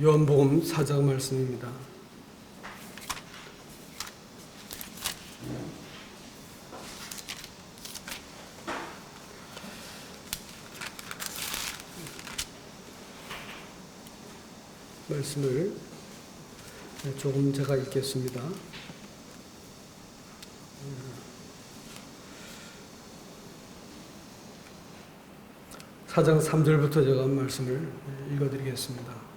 요한복음 4장 말씀입니다. 말씀을 조금 제가 읽겠습니다. 4장 3절부터 제가 말씀을 읽어드리겠습니다.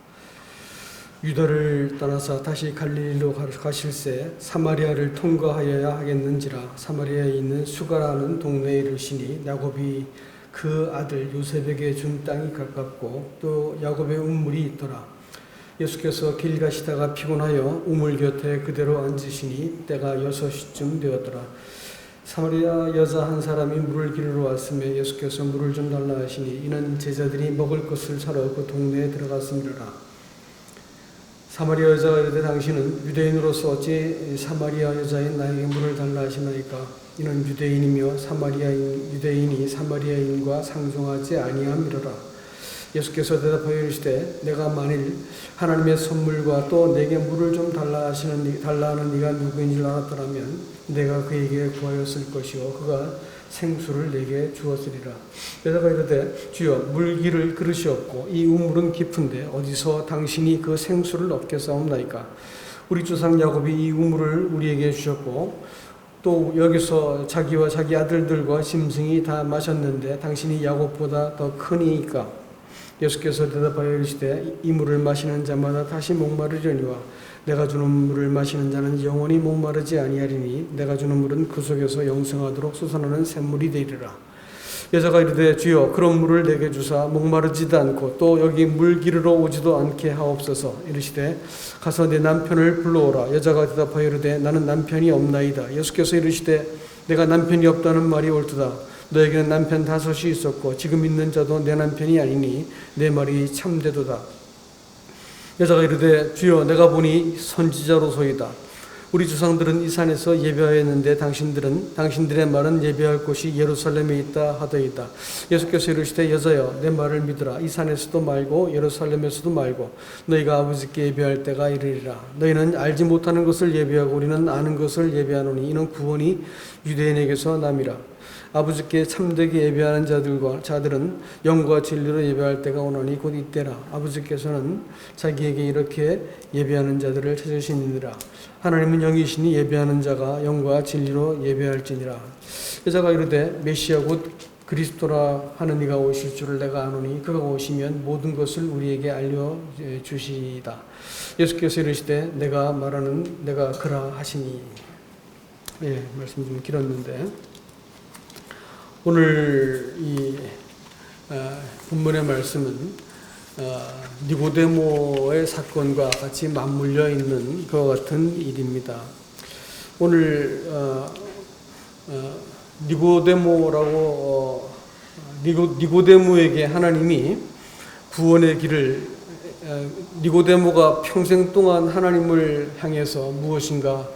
유다를 떠나서 다시 갈릴리로 가실새 사마리아를 통과하여야 하겠는지라. 사마리아에 있는 수가라는 동네에 이르시니 야곱이 그 아들 요셉에게 준 땅이 가깝고 또 야곱의 우물이 있더라. 예수께서 길 가시다가 피곤하여 우물 곁에 그대로 앉으시니 때가 6시쯤 되었더라. 사마리아 여자 한 사람이 물을 기르러 왔음에 예수께서 물을 좀 달라 하시니 이는 제자들이 먹을 것을 사러 그 동네에 들어갔음이라. 사마리아 여자가 이르되 당신은 유대인으로서 어찌 사마리아 여자인 나에게 물을 달라 하시나이까. 이는 유대인이며 유대인이 사마리아인과 상종하지 아니함이로라. 예수께서 대답하여 이르시되 내가 만일 하나님의 선물과 또 내게 물을 좀 달라 하는 이가 누구인 줄 알았더라면 내가 그에게 구하였을 것이요 그가 생수를 내게 주었으리라. 여자가 이르되 주여 물 기를 그릇이 없고 이 우물은 깊은데 어디서 당신이 그 생수를 얻게 싸움나이까. 우리 조상 야곱이 이 우물을 우리에게 주셨고 또 여기서 자기와 자기 아들들과 짐승이 다 마셨는데 당신이 야곱보다 더 크니이까. 예수께서 대답하여 이르시되 이 물을 마시는 자마다 다시 목마르려니와 내가 주는 물을 마시는 자는 영원히 목마르지 아니하리니 내가 주는 물은 그 속에서 영생하도록 솟아나는 샘물이 되리라. 여자가 이르되 주여 그런 물을 내게 주사 목마르지도 않고 또 여기 물 기르러 오지도 않게 하옵소서. 이르시되 가서 내 남편을 불러오라. 여자가 대답하여 이르되 나는 남편이 없나이다. 예수께서 이르시되 내가 남편이 없다는 말이 옳도다. 너에게는 남편 5이 있었고 지금 있는 자도 내 남편이 아니니 내 말이 참되도다. 여자가 이르되 주여 내가 보니 선지자로소이다. 우리 조상들은 이 산에서 예배하였는데 당신들의 말은 예배할 곳이 예루살렘에 있다 하더이다. 예수께서 이르시되 여자여 내 말을 믿으라. 이 산에서도 말고 예루살렘에서도 말고 너희가 아버지께 예배할 때가 이르리라. 너희는 알지 못하는 것을 예배하고 우리는 아는 것을 예배하노니 이는 구원이 유대인에게서 남이라. 아버지께 참되게 예배하는 자들은 영과 진리로 예배할 때가 오나니 곧 이때라. 아버지께서는 자기에게 이렇게 예배하는 자들을 찾으시니라. 하나님은 영이시니 예배하는 자가 영과 진리로 예배할지니라. 여자가 이르되 메시아 곧 그리스도라 하는 이가 오실 줄을 내가 아노니 그가 오시면 모든 것을 우리에게 알려주시이다. 예수께서 이르시되 내가 말하는 내가 그라 하시니. 말씀 좀 길었는데 오늘 이 본문의 말씀은 니고데모의 사건과 같이 맞물려 있는 그와 같은 일입니다. 오늘 니고데모에게 하나님이 구원의 길을 니고데모가 평생 동안 하나님을 향해서 무엇인가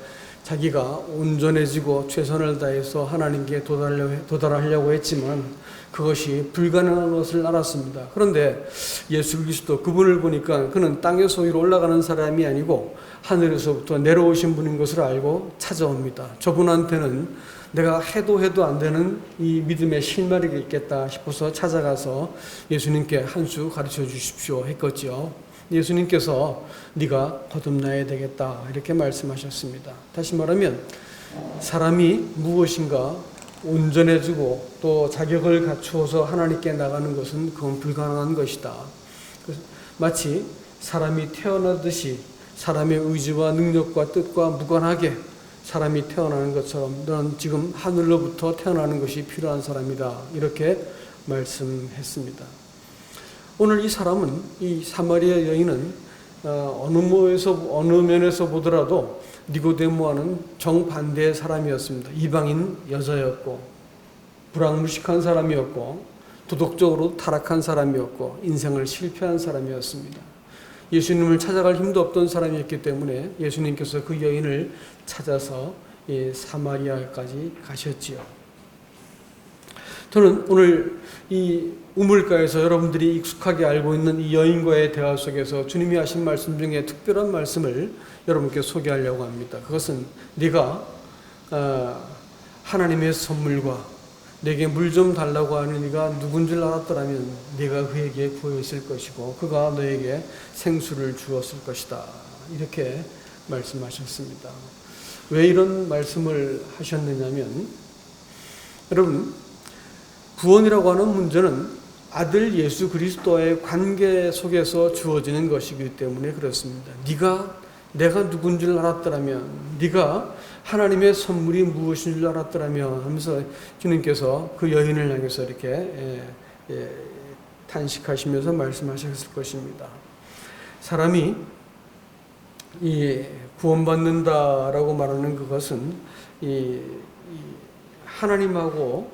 자기가 온전해지고 최선을 다해서 하나님께 도달하려고 했지만 그것이 불가능한 것을 알았습니다. 그런데 예수 그리스도 그분을 보니까 그는 땅에서 위로 올라가는 사람이 아니고 하늘에서부터 내려오신 분인 것을 알고 찾아옵니다. 저분한테는 내가 해도 안 되는 이 믿음의 실마리가 있겠다 싶어서 찾아가서 예수님께 한 수 가르쳐 주십시오 했겠죠. 예수님께서 네가 거듭나야 되겠다 이렇게 말씀하셨습니다. 다시 말하면 사람이 무엇인가 온전해지고 또 자격을 갖추어서 하나님께 나가는 것은 그건 불가능한 것이다. 마치 사람이 태어나듯이 사람의 의지와 능력과 뜻과 무관하게 사람이 태어나는 것처럼 너는 지금 하늘로부터 태어나는 것이 필요한 사람이다 이렇게 말씀했습니다. 오늘 이 사람은, 이 사마리아 여인은 어느 면에서 보더라도 니고데모와는 정반대의 사람이었습니다. 이방인 여자였고 불황무식한 사람이었고 도덕적으로 타락한 사람이었고 인생을 실패한 사람이었습니다. 예수님을 찾아갈 힘도 없던 사람이었기 때문에 예수님께서 그 여인을 찾아서 사마리아까지 가셨지요. 저는 오늘 이 우물가에서 여러분들이 익숙하게 알고 있는 이 여인과의 대화 속에서 주님이 하신 말씀 중에 특별한 말씀을 여러분께 소개하려고 합니다. 그것은 네가 하나님의 선물과 내게 물 좀 달라고 하는 네가 누군 줄 알았더라면 네가 그에게 구했을 것이고 그가 너에게 생수를 주었을 것이다. 이렇게 말씀하셨습니다. 왜 이런 말씀을 하셨느냐면, 여러분, 구원이라고 하는 문제는 아들 예수 그리스도와의 관계 속에서 주어지는 것이기 때문에 그렇습니다. 내가 누군 줄 알았더라면, 네가 하나님의 선물이 무엇인 줄 알았더라면 하면서 주님께서 그 여인을 향해서 이렇게 탄식하시면서 말씀하셨을 것입니다. 사람이 이 구원받는다라고 말하는 그것은 이 하나님하고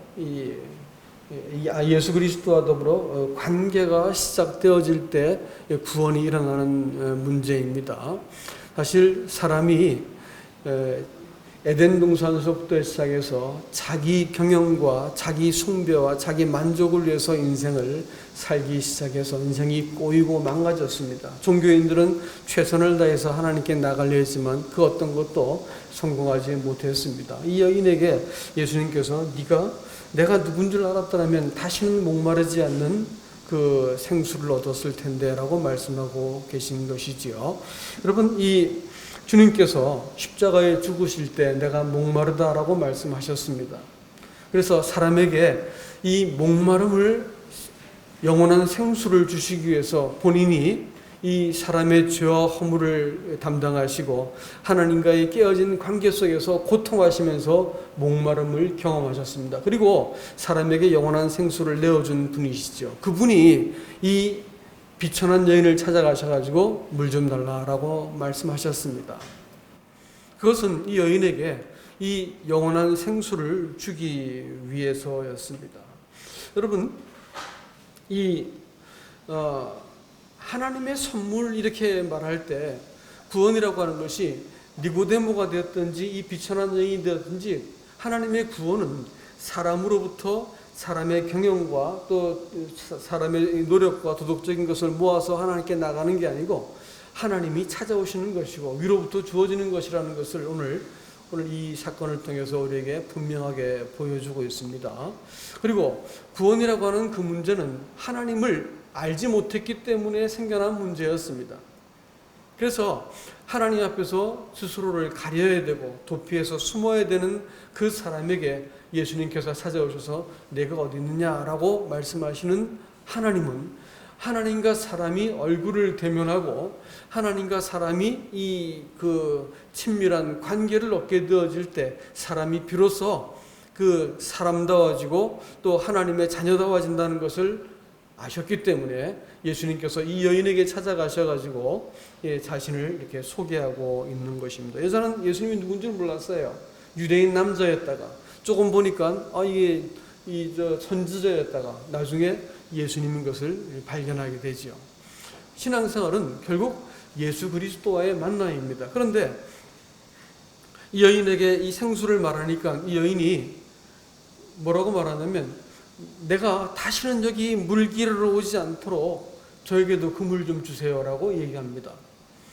예수 그리스도와 더불어 관계가 시작되어질 때 구원이 일어나는 문제입니다. 사실 사람이 에덴 동산에서부터 시작해서 자기 경영과 자기 숭배와 자기 만족을 위해서 인생을 살기 시작해서 인생이 꼬이고 망가졌습니다. 종교인들은 최선을 다해서 하나님께 나가려 했지만 그 어떤 것도 성공하지 못했습니다. 이 여인에게 예수님께서 내가 누군 줄 알았더라면 다시는 목마르지 않는 그 생수를 얻었을 텐데 라고 말씀하고 계신 것이지요. 여러분, 이 주님께서 십자가에 죽으실 때 내가 목마르다라고 말씀하셨습니다. 그래서 사람에게 이 목마름을, 영원한 생수를 주시기 위해서 본인이 이 사람의 죄와 허물을 담당하시고 하나님과의 깨어진 관계 속에서 고통하시면서 목마름을 경험하셨습니다. 그리고 사람에게 영원한 생수를 내어준 분이시죠. 그분이 이 비천한 여인을 찾아가셔가지고 물 좀 달라라고 말씀하셨습니다. 그것은 이 여인에게 이 영원한 생수를 주기 위해서였습니다. 여러분, 하나님의 선물 이렇게 말할 때 구원이라고 하는 것이 니고데모가 되었든지 이 비천한 여인이 되었든지 하나님의 구원은 사람으로부터 사람의 경영과 또 사람의 노력과 도덕적인 것을 모아서 하나님께 나가는 게 아니고 하나님이 찾아오시는 것이고 위로부터 주어지는 것이라는 것을 오늘 이 사건을 통해서 우리에게 분명하게 보여주고 있습니다. 그리고 구원이라고 하는 그 문제는 하나님을 알지 못했기 때문에 생겨난 문제였습니다. 그래서 하나님 앞에서 스스로를 가려야 되고 도피해서 숨어야 되는 그 사람에게 예수님께서 찾아오셔서 내가 어디 있느냐라고 말씀하시는 하나님은 하나님과 사람이 얼굴을 대면하고 하나님과 사람이 이 친밀한 관계를 얻게 되어질 때 사람이 비로소 그 사람다워지고 또 하나님의 자녀다워진다는 것을 아셨기 때문에 예수님께서 이 여인에게 찾아가셔가지고 자신을 이렇게 소개하고 있는 것입니다. 여자는 예수님이 누군지 몰랐어요. 유대인 남자였다가 조금 보니까 이게 선지자였다가 나중에 예수님인 것을 발견하게 되죠. 신앙생활은 결국 예수 그리스도와의 만남입니다. 그런데 이 여인에게 이 생수를 말하니까 이 여인이 뭐라고 말하냐면 내가 다시는 여기 물 기르러 오지 않도록 저에게도 그 물 좀 주세요라고 얘기합니다.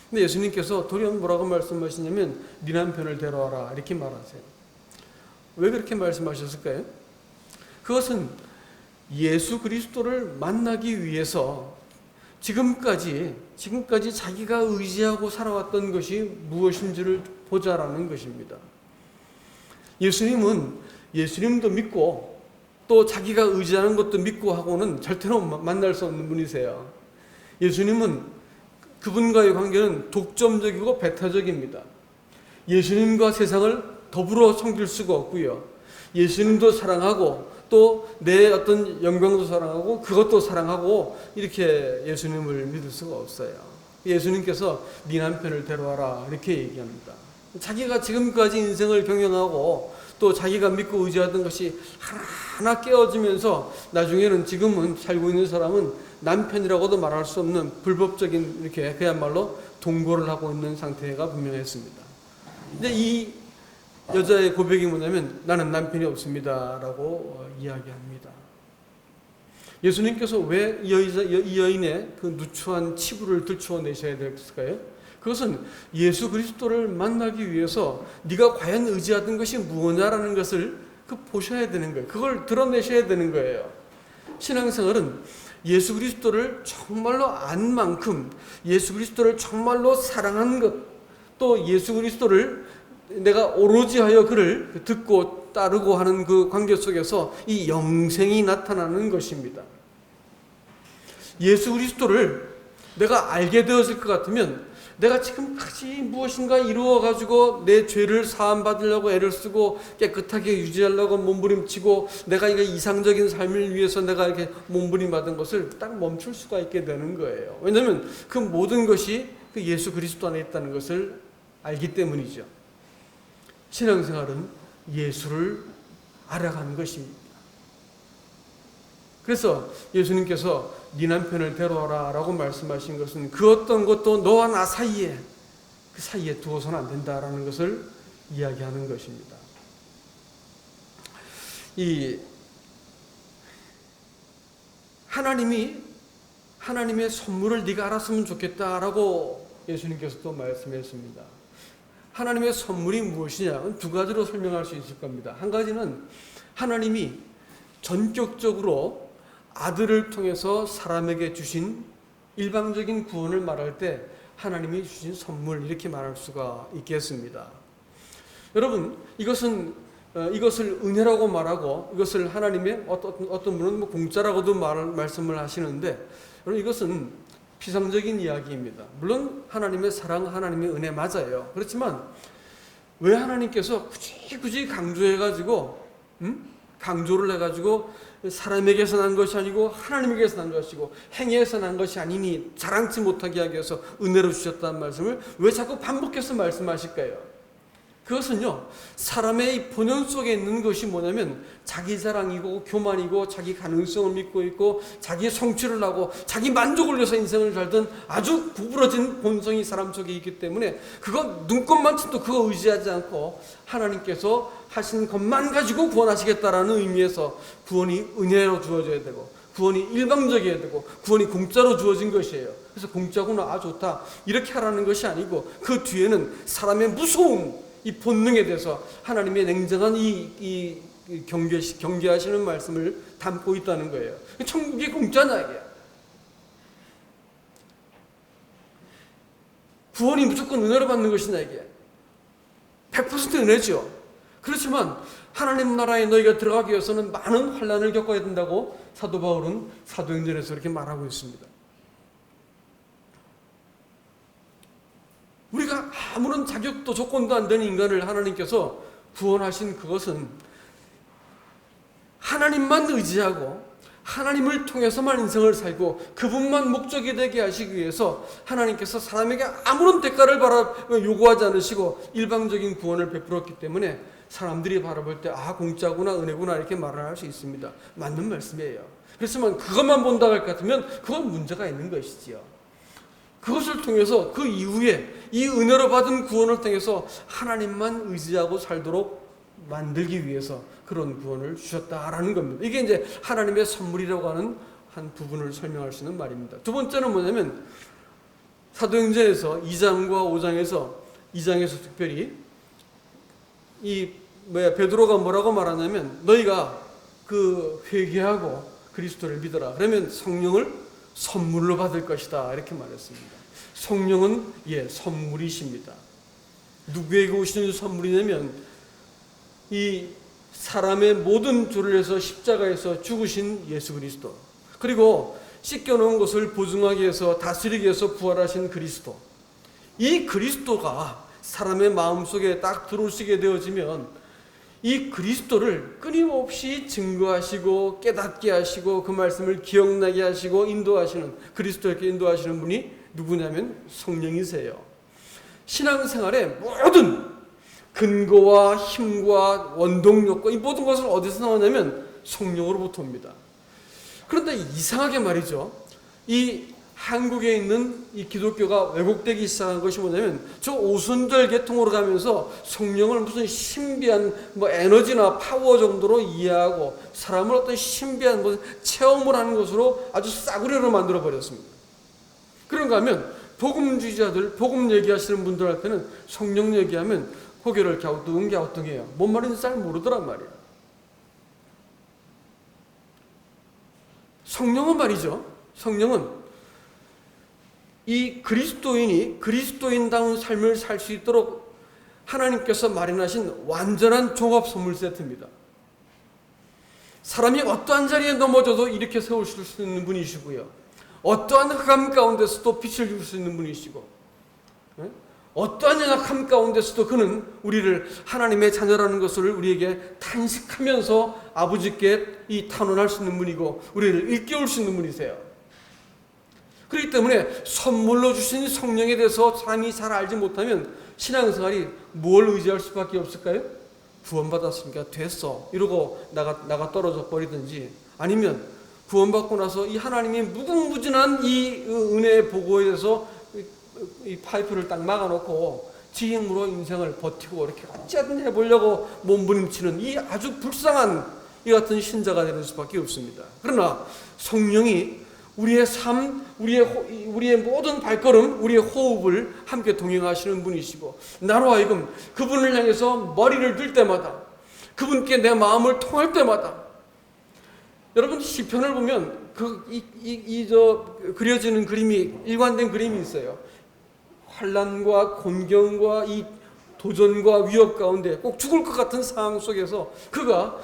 근데 예수님께서 도리어 뭐라고 말씀하시냐면 네 남편을 데려와라 이렇게 말하세요. 왜 그렇게 말씀하셨을까요? 그것은 예수 그리스도를 만나기 위해서 지금까지 자기가 의지하고 살아왔던 것이 무엇인지를 보자라는 것입니다. 예수님도 믿고 또 자기가 의지하는 것도 믿고 하고는 절대로 만날 수 없는 분이세요. 예수님은 그분과의 관계는 독점적이고 배타적입니다. 예수님과 세상을 더불어 섬길 수가 없고요. 예수님도 사랑하고 또 내 어떤 영광도 사랑하고 그것도 사랑하고 이렇게 예수님을 믿을 수가 없어요. 예수님께서 네 남편을 데려와라 이렇게 얘기합니다. 자기가 지금까지 인생을 경영하고 또 자기가 믿고 의지하던 것이 하나하나 깨어지면서 나중에는 지금은 살고 있는 사람은 남편이라고도 말할 수 없는 불법적인 이렇게 그야말로 동거를 하고 있는 상태가 분명했습니다. 근데 이 여자의 고백이 뭐냐면 나는 남편이 없습니다 라고 이야기합니다. 예수님께서 왜 이 여인의 그 누추한 치부를 들추어내셔야 됐을까요? 그것은 예수 그리스도를 만나기 위해서 네가 과연 의지하던 것이 무엇냐라는 것을 보셔야 되는 거예요. 그걸 드러내셔야 되는 거예요. 신앙생활은 예수 그리스도를 정말로 안 만큼, 예수 그리스도를 정말로 사랑한 것, 또 예수 그리스도를 내가 오로지 하여 그를 듣고 따르고 하는 그 관계 속에서 이 영생이 나타나는 것입니다. 예수 그리스도를 내가 알게 되었을 것 같으면 내가 지금까지 무엇인가 이루어가지고 내 죄를 사함받으려고 애를 쓰고 깨끗하게 유지하려고 몸부림치고 내가 이게 이상적인 삶을 위해서 내가 이렇게 몸부림받은 것을 딱 멈출 수가 있게 되는 거예요. 왜냐하면 그 모든 것이 그 예수 그리스도 안에 있다는 것을 알기 때문이죠. 신앙생활은 예수를 알아가는 것입니다. 그래서 예수님께서 네 남편을 데려와라 라고 말씀하신 것은 그 어떤 것도 너와 나 사이에 그 사이에 두어서는 안 된다라는 것을 이야기하는 것입니다. 이 하나님의 선물을 네가 알았으면 좋겠다라고 예수님께서 또 말씀했습니다. 하나님의 선물이 무엇이냐? 두 가지로 설명할 수 있을 겁니다. 한 가지는 하나님이 전격적으로 아들을 통해서 사람에게 주신 일방적인 구원을 말할 때 하나님이 주신 선물 이렇게 말할 수가 있겠습니다. 여러분 이것을 은혜라고 말하고 이것을 하나님의 어떤 분은 공짜라고도 말씀을 하시는데 여러분 이것은 피상적인 이야기입니다. 물론 하나님의 사랑, 하나님의 은혜 맞아요. 그렇지만 왜 하나님께서 굳이 강조해가지고 강조를 해가지고 사람에게서 난 것이 아니고 하나님에게서 난 것이고 행위에서 난 것이 아니니 자랑치 못하게 하기 위해서 은혜로 주셨다는 말씀을 왜 자꾸 반복해서 말씀하실까요? 그것은요, 사람의 본연 속에 있는 것이 뭐냐면 자기 자랑이고 교만이고 자기 가능성을 믿고 있고 자기의 성취를 하고 자기 만족을 위해서 인생을 살던 아주 구부러진 본성이 사람 속에 있기 때문에 그거 눈꽃만큼도 그거 의지하지 않고 하나님께서 하신 것만 가지고 구원하시겠다라는 의미에서 구원이 은혜로 주어져야 되고 구원이 일방적이어야 되고 구원이 공짜로 주어진 것이에요. 그래서 공짜구나, 좋다 이렇게 하라는 것이 아니고 그 뒤에는 사람의 무서움, 이 본능에 대해서 하나님의 냉정한 이 경계하시는 말씀을 담고 있다는 거예요. 천국이 공짜냐 이게. 구원이 무조건 은혜로 받는 것이냐 이게. 100% 은혜죠. 그렇지만 하나님 나라에 너희가 들어가기 위해서는 많은 환난을 겪어야 된다고 사도 바울은 사도행전에서 이렇게 말하고 있습니다. 우리가 아무런 자격도 조건도 안 되는 인간을 하나님께서 구원하신 그것은 하나님만 의지하고 하나님을 통해서만 인생을 살고 그분만 목적이 되게 하시기 위해서 하나님께서 사람에게 아무런 대가를 요구하지 않으시고 일방적인 구원을 베풀었기 때문에 사람들이 바라볼 때 공짜구나 은혜구나 이렇게 말을 할 수 있습니다. 맞는 말씀이에요. 그렇지만 그것만 본다고 할 것 같으면 그건 문제가 있는 것이지요. 그것을 통해서 그 이후에 이 은혜로 받은 구원을 통해서 하나님만 의지하고 살도록 만들기 위해서 그런 구원을 주셨다라는 겁니다. 이게 이제 하나님의 선물이라고 하는 한 부분을 설명할 수 있는 말입니다. 두 번째는 뭐냐면 사도행전에서 2장과 5장에서 2장에서 특별히 베드로가 뭐라고 말하냐면 너희가 그 회개하고 그리스도를 믿어라. 그러면 성령을 선물로 받을 것이다 이렇게 말했습니다. 성령은 선물이십니다. 누구에게 오시는 선물이냐면 이 사람의 모든 죄를 해서 십자가에서 죽으신 예수 그리스도, 그리고 씻겨놓은 것을 보증하기 위해서 다스리기 위해서 부활하신 그리스도, 이 그리스도가 사람의 마음속에 딱 들어오시게 되어지면 이 그리스도를 끊임없이 증거하시고 깨닫게 하시고 그 말씀을 기억나게 하시고 인도하시는, 그리스도에게 인도하시는 분이 누구냐면 성령이세요. 신앙생활의 모든 근거와 힘과 원동력과 이 모든 것을 어디서 나오냐면 성령으로부터 옵니다. 그런데 이상하게 말이죠, 이 한국에 있는 이 기독교가 왜곡되기 시작한 것이 뭐냐면 저 오순절 계통으로 가면서 성령을 무슨 신비한 에너지나 파워 정도로 이해하고 사람을 어떤 신비한 무슨 체험을 하는 것으로 아주 싸구려로 만들어 버렸습니다. 그런가 하면 복음주의자들, 복음 얘기하시는 분들한테는 성령 얘기하면 고개를 갸우뚱해요. 뭔 말인지 잘 모르더란 말이에요. 성령은 말이죠. 성령은 이 그리스도인이 그리스도인다운 삶을 살 수 있도록 하나님께서 마련하신 완전한 종합 선물 세트입니다. 사람이 어떠한 자리에 넘어져도 일으켜 세우실 수 있는 분이시고요. 어떠한 흑암 가운데서도 빛을 줄 수 있는 분이시고, 어떠한 연약함 가운데서도 그는 우리를 하나님의 자녀라는 것을 우리에게 탄식하면서 아버지께 탄원할 수 있는 분이고 우리를 일깨울 수 있는 분이세요. 그렇기 때문에 선물로 주신 성령에 대해서 사람이 잘 알지 못하면 신앙생활이 뭘 의지할 수밖에 없을까요? 구원받았으니까 됐어 이러고 나가 떨어져 버리든지, 아니면 구원받고 나서 이 하나님이 무궁무진한 이 은혜의 보고에 대해서 이 파이프를 딱 막아놓고 지 힘으로 인생을 버티고 이렇게 어찌하든 해보려고 몸부림치는 이 아주 불쌍한 이 같은 신자가 되는 수밖에 없습니다. 그러나 성령이 우리의 삶, 우리의 모든 발걸음, 우리의 호흡을 함께 동행하시는 분이시고, 나로 하여금 그분을 향해서 머리를 들 때마다, 그분께 내 마음을 통할 때마다, 여러분 시편을 보면 그려지는 그림이, 일관된 그림이 있어요. 환난과 곤경과 이 도전과 위협 가운데 꼭 죽을 것 같은 상황 속에서 그가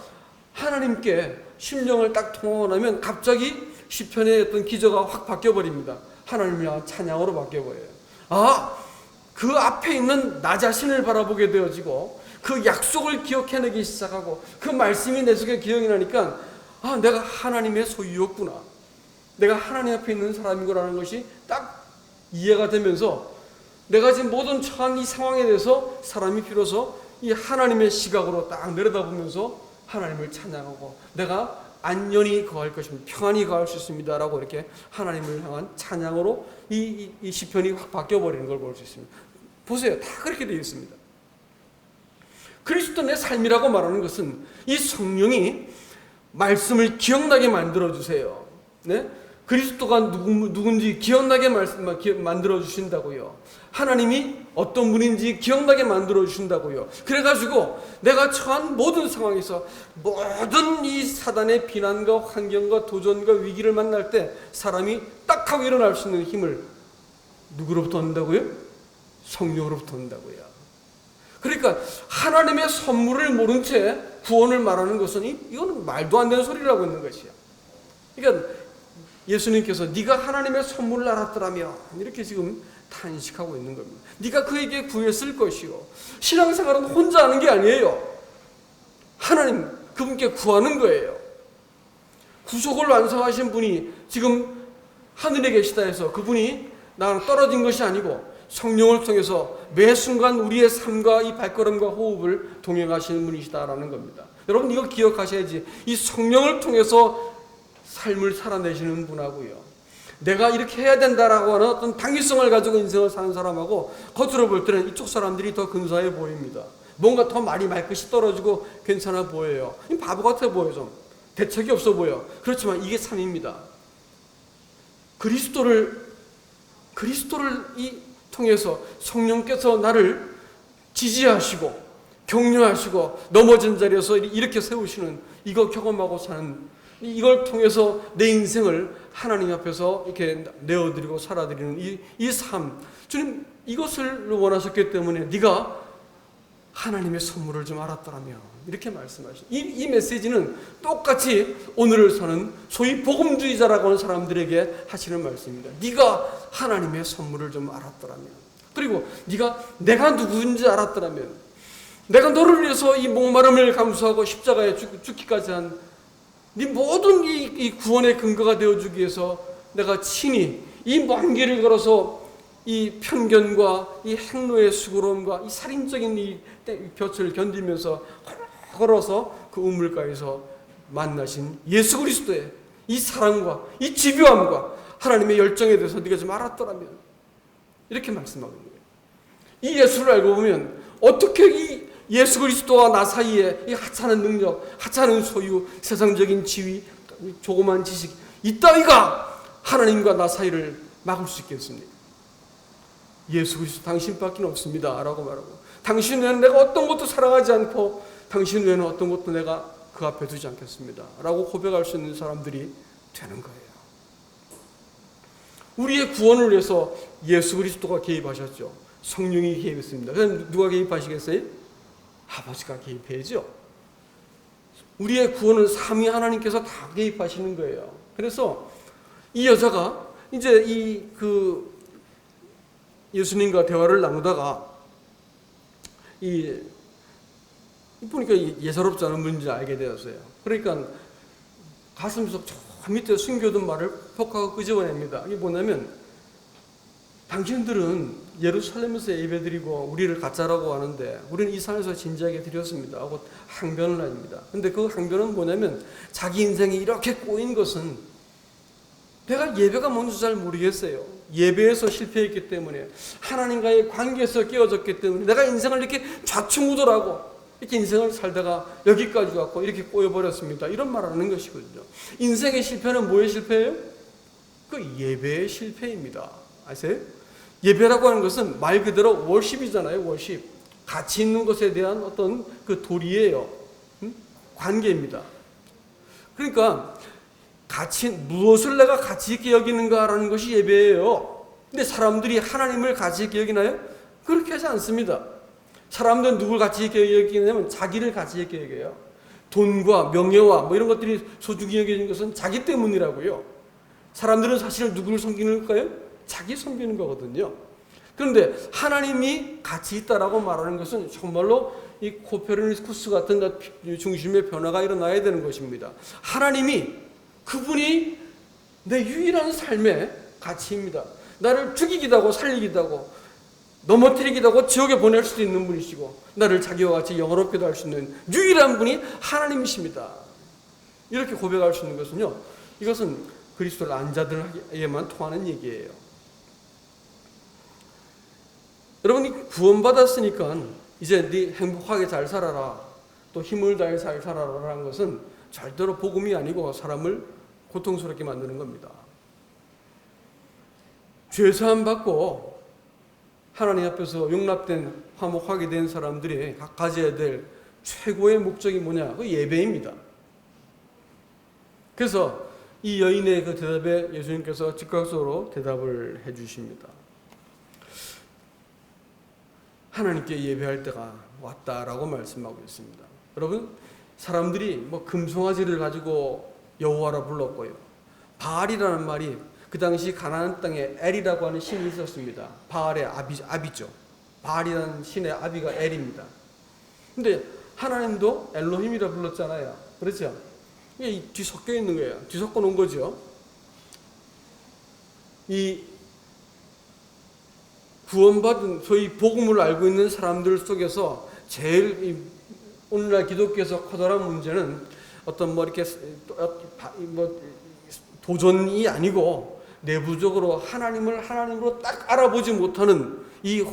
하나님께 심령을 딱 통하면 갑자기 시편의 어떤 기저가 확 바뀌어버립니다. 하나님을 향한 찬양으로 바뀌어버려요. 그 앞에 있는 나 자신을 바라보게 되어지고 그 약속을 기억해내기 시작하고 그 말씀이 내 속에 기억이 나니까 내가 하나님의 소유였구나. 내가 하나님 앞에 있는 사람이구나라는 것이 딱 이해가 되면서 내가 지금 모든 처한 이 상황에 대해서 사람이 비로소 이 하나님의 시각으로 딱 내려다보면서 하나님을 찬양하고 내가 안전히 거할 것입니다. 평안히 거할 수 있습니다. 라고 이렇게 하나님을 향한 찬양으로 이 시편이 확 바뀌어버리는 걸 볼 수 있습니다. 보세요. 다 그렇게 되어 있습니다. 그리스도 내 삶이라고 말하는 것은 이 성령이 말씀을 기억나게 만들어주세요. 네? 그리스도가 누군지 기억나게 만들어 주신다고요. 하나님이 어떤 분인지 기억나게 만들어 주신다고요. 그래가지고 내가 처한 모든 상황에서 모든 이 사단의 비난과 환경과 도전과 위기를 만날 때 사람이 딱 하고 일어날 수 있는 힘을 누구로부터 얻는다고요? 성령으로부터 얻는다고요. 그러니까 하나님의 선물을 모른 채 구원을 말하는 것은 이거는 말도 안 되는 소리라고 있는 것이야. 그러니까 예수님께서 네가 하나님의 선물을 알았더라면 이렇게 지금 탄식하고 있는 겁니다. 네가 그에게 구했을 것이요. 신앙생활은 혼자 하는 게 아니에요. 하나님 그분께 구하는 거예요. 구속을 완성하신 분이 지금 하늘에 계시다 해서 그분이 나랑 떨어진 것이 아니고 성령을 통해서 매 순간 우리의 삶과 이 발걸음과 호흡을 동행하시는 분이시다라는 겁니다. 여러분 이거 기억하셔야지. 이 성령을 통해서 삶을 살아내시는 분하고요, 내가 이렇게 해야 된다라고 하는 어떤 당위성을 가지고 인생을 사는 사람하고 겉으로 볼 때는 이쪽 사람들이 더 근사해 보입니다. 뭔가 더 말이 말끝이 떨어지고 괜찮아 보여요. 바보 같아 보여. 좀 대책이 없어 보여. 그렇지만 이게 삶입니다. 그리스도를 통해서 성령께서 나를 지지하시고 격려하시고 넘어진 자리에서 이렇게 세우시는, 이거 경험하고 사는, 이걸 통해서 내 인생을 하나님 앞에서 이렇게 내어드리고 살아드리는 이 삶, 주님 이것을 원하셨기 때문에 네가 하나님의 선물을 좀 알았더라면 이렇게 말씀하시죠. 이 메시지는 똑같이 오늘을 사는 소위 복음주의자라고 하는 사람들에게 하시는 말씀입니다. 네가 하나님의 선물을 좀 알았더라면, 그리고 내가 누구인지 알았더라면, 내가 너를 위해서 이 목마름을 감수하고 십자가에 죽기까지 한 네 모든 이 구원의 근거가 되어주기 위해서 내가 친히 이 먼 길을 걸어서 이 편견과 이 행로의 수고로움과 이 살인적인 이 볕을 견디면서 걸어서 그 우물가에서 만나신 예수 그리스도의 이 사랑과 이 집요함과 하나님의 열정에 대해서 네가 좀 알았더라면, 이렇게 말씀하고 있는 거예요. 이 예수를 알고 보면 어떻게 이 예수 그리스도와 나 사이에 이 하찮은 능력, 하찮은 소유, 세상적인 지위, 조그만 지식 이따위가 하나님과 나 사이를 막을 수 있겠습니까? 예수 그리스도 당신밖에 없습니다 라고 말하고, 당신 외에는 내가 어떤 것도 사랑하지 않고 당신 외에는 어떤 것도 내가 그 앞에 두지 않겠습니다 라고 고백할 수 있는 사람들이 되는 거예요. 우리의 구원을 위해서 예수 그리스도가 개입하셨죠. 성령이 개입했습니다. 그럼 누가 개입하시겠어요? 아버지가 개입해야죠. 우리의 구원은 삼위 하나님께서 다 개입하시는 거예요. 그래서 이 여자가 이제 예수님과 대화를 나누다가 보니까 예사롭지 않은 분인지 알게 되었어요. 그러니까 가슴속 저 밑에 숨겨둔 말을 폭하고 끄집어냅니다. 이게 뭐냐면, 당신들은 예루살렘에서 예배드리고 우리를 가짜라고 하는데 우리는 이 산에서 진지하게 드렸습니다 하고 항변을 합니다. 근데 그 항변은 뭐냐면, 자기 인생이 이렇게 꼬인 것은 내가 예배가 뭔지 잘 모르겠어요. 예배에서 실패했기 때문에, 하나님과의 관계에서 깨어졌기 때문에 내가 인생을 이렇게 좌충우돌하고 이렇게 인생을 살다가 여기까지 왔고 이렇게 꼬여버렸습니다, 이런 말을 하는 것이거든요. 인생의 실패는 뭐의 실패예요? 그 예배의 실패입니다. 아세요? 예배라고 하는 것은 말 그대로 월십이잖아요. 월십. 가치 있는 것에 대한 어떤 그 도리예요. 관계입니다. 그러니까 무엇을 내가 가치 있게 여기는가라는 것이 예배예요. 근데 사람들이 하나님을 가치 있게 여기나요? 그렇게 하지 않습니다. 사람들은 누굴 가치 있게 여기냐면 자기를 가치 있게 여겨요. 돈과 명예와 뭐 이런 것들이 소중히 여겨진 것은 자기 때문이라고요. 사람들은 사실 누구를 섬기는 걸까요? 자기 섬기는 거거든요. 그런데 하나님이 가치 있다라고 말하는 것은 정말로 이 코페르니쿠스 같은 중심의 변화가 일어나야 되는 것입니다. 하나님이, 그분이 내 유일한 삶의 가치입니다. 나를 죽이기도 하고 살리기도 하고 넘어뜨리기도 하고 지옥에 보낼 수도 있는 분이시고, 나를 자기와 같이 영화롭게도 할 수 있는 유일한 분이 하나님이십니다. 이렇게 고백할 수 있는 것은요, 이것은 그리스도를 안 자들에게만 통하는 얘기예요. 여러분이 구원받았으니까 이제 네 행복하게 잘 살아라, 또 힘을 다해 잘 살아라라는 것은 절대로 복음이 아니고 사람을 고통스럽게 만드는 겁니다. 죄사함 받고 하나님 앞에서 용납된, 화목하게 된 사람들이 가져야 될 최고의 목적이 뭐냐? 그 예배입니다. 그래서 이 여인의 그 대답에 예수님께서 즉각적으로 대답을 해 주십니다. 하나님께 예배할 때가 왔다라고 말씀하고 있습니다. 여러분, 사람들이 뭐 금송아지를 가지고 여호와라 불렀고요. 바알이라는 말이 그 당시 가나안 땅에 엘이라고 하는 신이 있었습니다. 바알의 아비죠. 바알이라는 신의 아비가 엘입니다. 근데 하나님도 엘로힘이라 불렀잖아요. 그렇죠? 이게 뒤섞여 있는 거예요. 뒤섞어 놓은 거죠. 이 구원받은 소위 복음을 알고 있는 사람들 속에서 제일 오늘날 기독교에서 커다란 문제는 어떤 뭐 이렇게 뭐 도전이 아니고 내부적으로 하나님을 하나님으로 딱 알아보지 못하는 이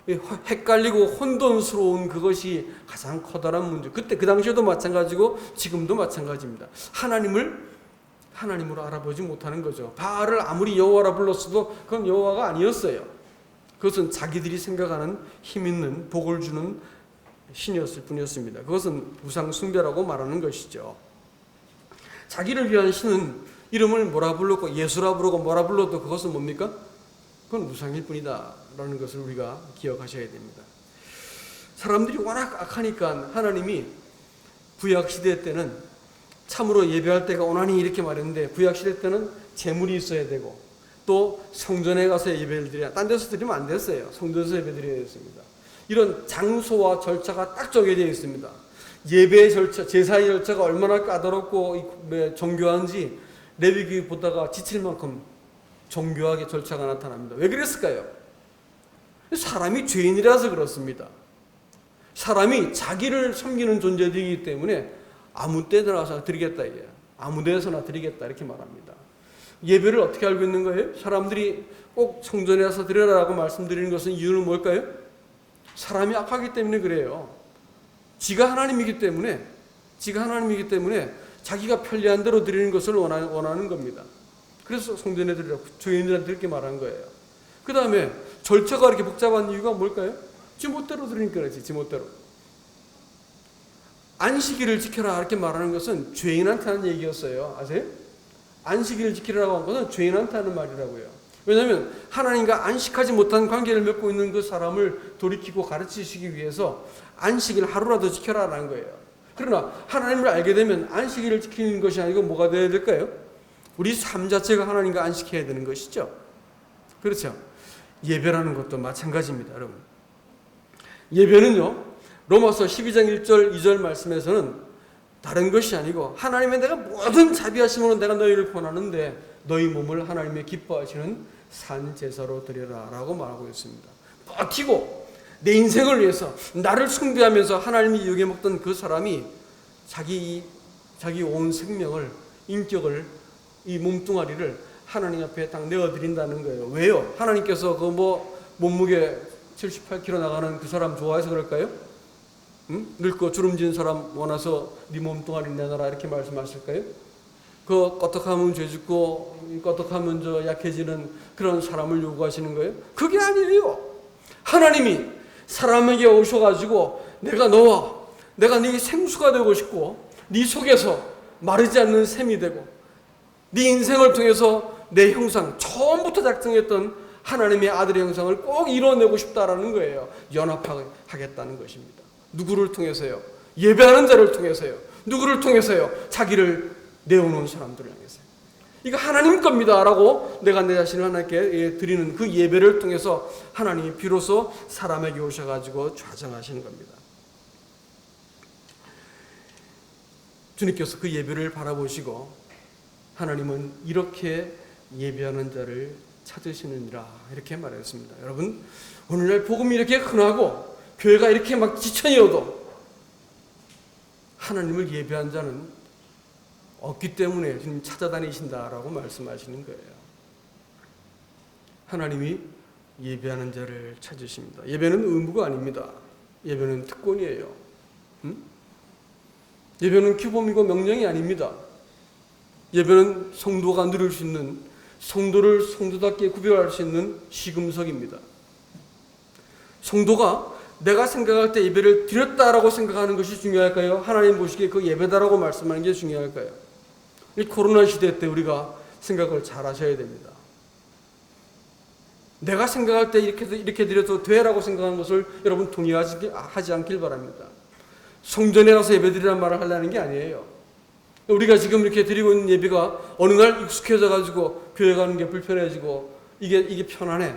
헷갈리고 혼돈스러운 그것이 가장 커다란 문제. 그때 그 당시에도 마찬가지고 지금도 마찬가지입니다. 하나님으로 알아보지 못하는 거죠. 바알을 아무리 여호와라 불렀어도 그건 여호와가 아니었어요. 그것은 자기들이 생각하는 힘 있는 복을 주는 신이었을 뿐이었습니다. 그것은 우상 숭배라고 말하는 것이죠. 자기를 위한 신은 이름을 뭐라 불렀고 예수라 부르고 뭐라 불러도 그것은 뭡니까? 그건 우상일 뿐이다 라는 것을 우리가 기억하셔야 됩니다. 사람들이 워낙 악하니까 하나님이 구약시대 때는 참으로 예배할 때가 오나니 이렇게 말했는데, 구약시대 때는 제물이 있어야 되고 또 성전에 가서 예배를 드려야, 딴 데서 드리면 안 됐어요. 성전에서 예배 드려야 됐습니다. 이런 장소와 절차가 딱 정해져 있습니다. 예배의 절차, 제사의 절차가 얼마나 까다롭고 정교한지 레위기 보다가 지칠 만큼 정교하게 절차가 나타납니다. 왜 그랬을까요? 사람이 죄인이라서 그렇습니다. 사람이 자기를 섬기는 존재이기 때문에 아무 때나 가서 드리겠다, 이게 아무 데서나 드리겠다 이렇게 말합니다. 예배를 어떻게 알고 있는 거예요? 사람들이 꼭 성전에 와서 드려라라고 말씀드리는 것은 이유는 뭘까요? 사람이 악하기 때문에 그래요. 지가 하나님이기 때문에 자기가 편리한 대로 드리는 것을 원하는 겁니다. 그래서 성전에 드리라고 죄인들한테 이렇게 말한 거예요. 그 다음에 절차가 이렇게 복잡한 이유가 뭘까요? 지멋대로 드리니까 그렇지, 지멋대로. 안식일을 지켜라 이렇게 말하는 것은 죄인한테 하는 얘기였어요. 아세요? 안식일을 지키라고 한 것은 죄인한테 하는 말이라고요. 왜냐하면 하나님과 안식하지 못한 관계를 맺고 있는 그 사람을 돌이키고 가르치시기 위해서 안식일 하루라도 지켜라라는 거예요. 그러나 하나님을 알게 되면 안식일을 지키는 것이 아니고 뭐가 되어야 될까요? 우리 삶 자체가 하나님과 안식해야 되는 것이죠. 그렇죠? 예배라는 것도 마찬가지입니다, 여러분. 예배는요, 로마서 12장 1절 2절 말씀에서는 다른 것이 아니고 하나님의 내가 모든 자비하심으로 내가 너희를 권하는데 너희 몸을 하나님의 기뻐하시는 산 제사로 드려라 라고 말하고 있습니다. 버티고 내 인생을 위해서 나를 숭배하면서 하나님이 욕해먹던 그 사람이 자기 온 생명을, 인격을, 이 몸뚱아리를 하나님 앞에 딱 내어드린다는 거예요. 왜요? 하나님께서 그 몸무게 78kg 나가는 그 사람 좋아해서 그럴까요? 응? 늙고 주름진 사람 원해서 네 몸뚱아리 내놔라 이렇게 말씀하실까요? 그 껐덕하면 죄짓고 껐덕하면 약해지는 그런 사람을 요구하시는 거예요? 그게 아니에요. 하나님이 사람에게 오셔가지고 내가 네 생수가 되고 싶고 네 속에서 마르지 않는 샘이 되고 네 인생을 통해서 내 형상, 처음부터 작정했던 하나님의 아들의 형상을 꼭 이뤄내고 싶다라는 거예요. 연합하겠다는 것입니다. 누구를 통해서요? 예배하는 자를 통해서요. 누구를 통해서요? 자기를 내어놓은 사람들을 향해서요. 이거 하나님 겁니다라고 내가 내 자신을 하나님께 드리는 그 예배를 통해서 하나님이 비로소 사람에게 오셔가지고 좌정하시는 겁니다. 주님께서 그 예배를 바라보시고 하나님은 이렇게 예배하는 자를 찾으시느니라 이렇게 말했습니다. 여러분, 오늘날 복음이 이렇게 흔하고 교회가 이렇게 막 지천이어도 하나님을 예배한 자는 없기 때문에 주님 찾아다니신다라고 말씀하시는 거예요. 하나님이 예배하는 자를 찾으십니다. 예배는 의무가 아닙니다. 예배는 특권이에요. 예배는 규범이고 명령이 아닙니다. 예배는 성도가 누릴 수 있는, 성도를 성도답게 구별할 수 있는 시금석입니다. 성도가 내가 생각할 때 예배를 드렸다라고 생각하는 것이 중요할까요? 하나님 보시기에 그 예배다라고 말씀하는 게 중요할까요? 이 코로나 시대 때 우리가 생각을 잘 하셔야 됩니다. 내가 생각할 때 이렇게 드려도 돼라고 생각하는 것을 여러분 동의하지 않길 바랍니다. 성전에 가서 예배 드리라는 말을 하려는 게 아니에요. 우리가 지금 이렇게 드리고 있는 예배가 어느 날 익숙해져 가지고 교회 가는 게 불편해지고 이게 편안해.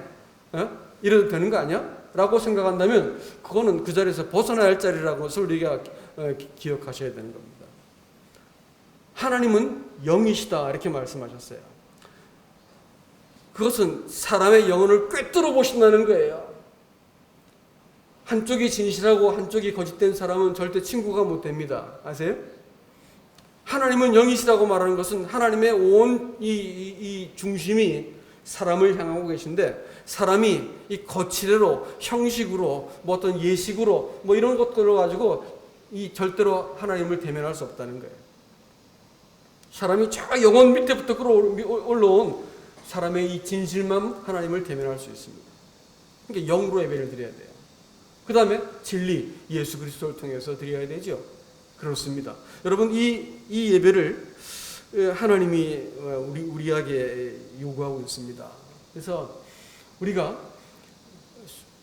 이래도 되는 거 아니야? 라고 생각한다면 그거는 그 자리에서 벗어나야 할 자리라는 것을 우리가 기억하셔야 되는 겁니다. 하나님은 영이시다 이렇게 말씀하셨어요. 그것은 사람의 영혼을 꿰뚫어 보신다는 거예요. 한쪽이 진실하고 한쪽이 거짓된 사람은 절대 친구가 못 됩니다. 아세요? 하나님은 영이시라고 말하는 것은 하나님의 온 이 중심이 사람을 향하고 계신데 사람이 이 거치대로 형식으로 어떤 예식으로 이런 것들을 가지고 절대로 하나님을 대면할 수 없다는 거예요. 사람이 저 영혼 밑에부터 끌어올라온 사람의 이 진실만 하나님을 대면할 수 있습니다. 그러니까 영으로 예배를 드려야 돼요. 그 다음에 진리 예수 그리스도를 통해서 드려야 되죠. 그렇습니다. 여러분 이 예배를 하나님이 우리에게 요구하고 있습니다. 그래서 우리가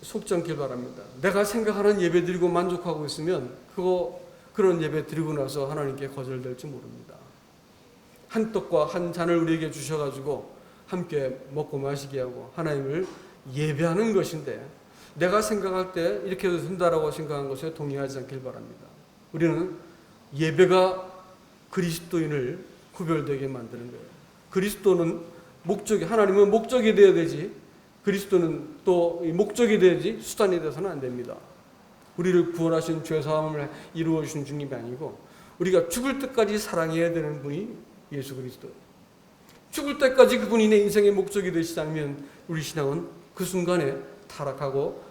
속지 않길 바랍니다. 내가 생각하는 예배 드리고 만족하고 있으면 그런 예배 드리고 나서 하나님께 거절될지 모릅니다. 한 떡과 한 잔을 우리에게 주셔가지고 함께 먹고 마시게 하고 하나님을 예배하는 것인데 내가 생각할 때 이렇게 해도 된다라고 생각한 것에 동의하지 않길 바랍니다. 우리는 예배가 그리스도인을 구별되게 만드는 거예요. 그리스도는 하나님은 목적이 되어야 되지, 그리스도는 또 목적이 되어야지 수단이 되어서는 안 됩니다. 우리를 구원하신 죄사함을 이루어 주신 주님이 아니고 우리가 죽을 때까지 사랑해야 되는 분이 예수 그리스도예요. 죽을 때까지 그분이 내 인생의 목적이 되시지 않으면 우리 신앙은 그 순간에 타락하고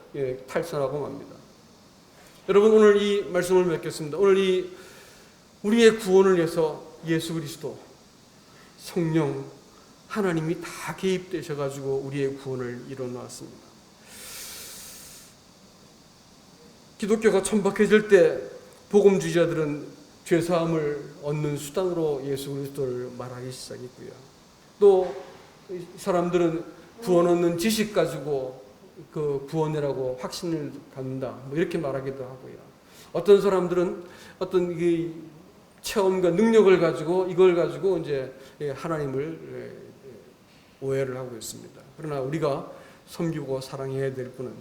탈선하고 맙니다. 여러분, 오늘 이 말씀을 맺겠습니다. 오늘 이 우리의 구원을 위해서 예수 그리스도, 성령, 하나님이 다 개입되셔가지고 우리의 구원을 이뤄놓았습니다. 기독교가 천박해질 때 복음주의자들은 죄사함을 얻는 수단으로 예수 그리스도를 말하기 시작했고요. 또 사람들은 구원 얻는 지식 가지고 그 구원이라고 확신을 갖는다, 이렇게 말하기도 하고요. 어떤 사람들은 어떤 이 체험과 능력을 가지고 이걸 가지고 이제 하나님을 오해를 하고 있습니다. 그러나 우리가 섬기고 사랑해야 될 분은,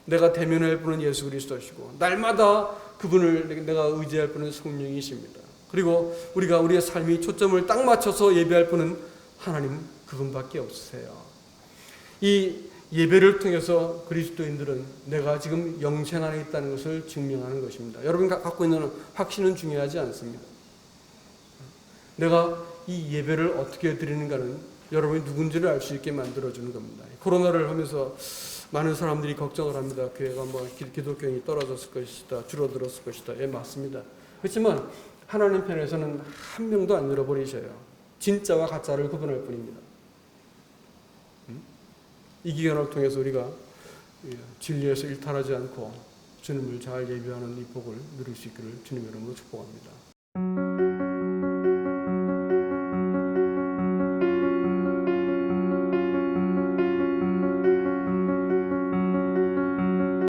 내가 대면할 분은 예수 그리스도시고, 날마다 그분을 내가 의지할 분은 성령이십니다. 그리고 우리가 우리의 삶이 초점을 딱 맞춰서 예배할 분은 하나님 그분밖에 없으세요. 이 예배를 통해서 그리스도인들은 내가 지금 영생 안에 있다는 것을 증명하는 것입니다. 여러분 갖고 있는 확신은 중요하지 않습니다. 내가 이 예배를 어떻게 드리는가는 여러분이 누군지를 알 수 있게 만들어주는 겁니다. 코로나를 하면서 많은 사람들이 걱정을 합니다. 교회가 기독교인이 떨어졌을 것이다, 줄어들었을 것이다. 예, 맞습니다. 그렇지만 하나님 편에서는 한 명도 안 잃어버리셔요. 진짜와 가짜를 구분할 뿐입니다. 이 기간을 통해서 우리가 진리에서 일탈하지 않고 주님을 잘 예배하는 이 복을 누릴 수 있기를 주님의 이름으로 축복합니다.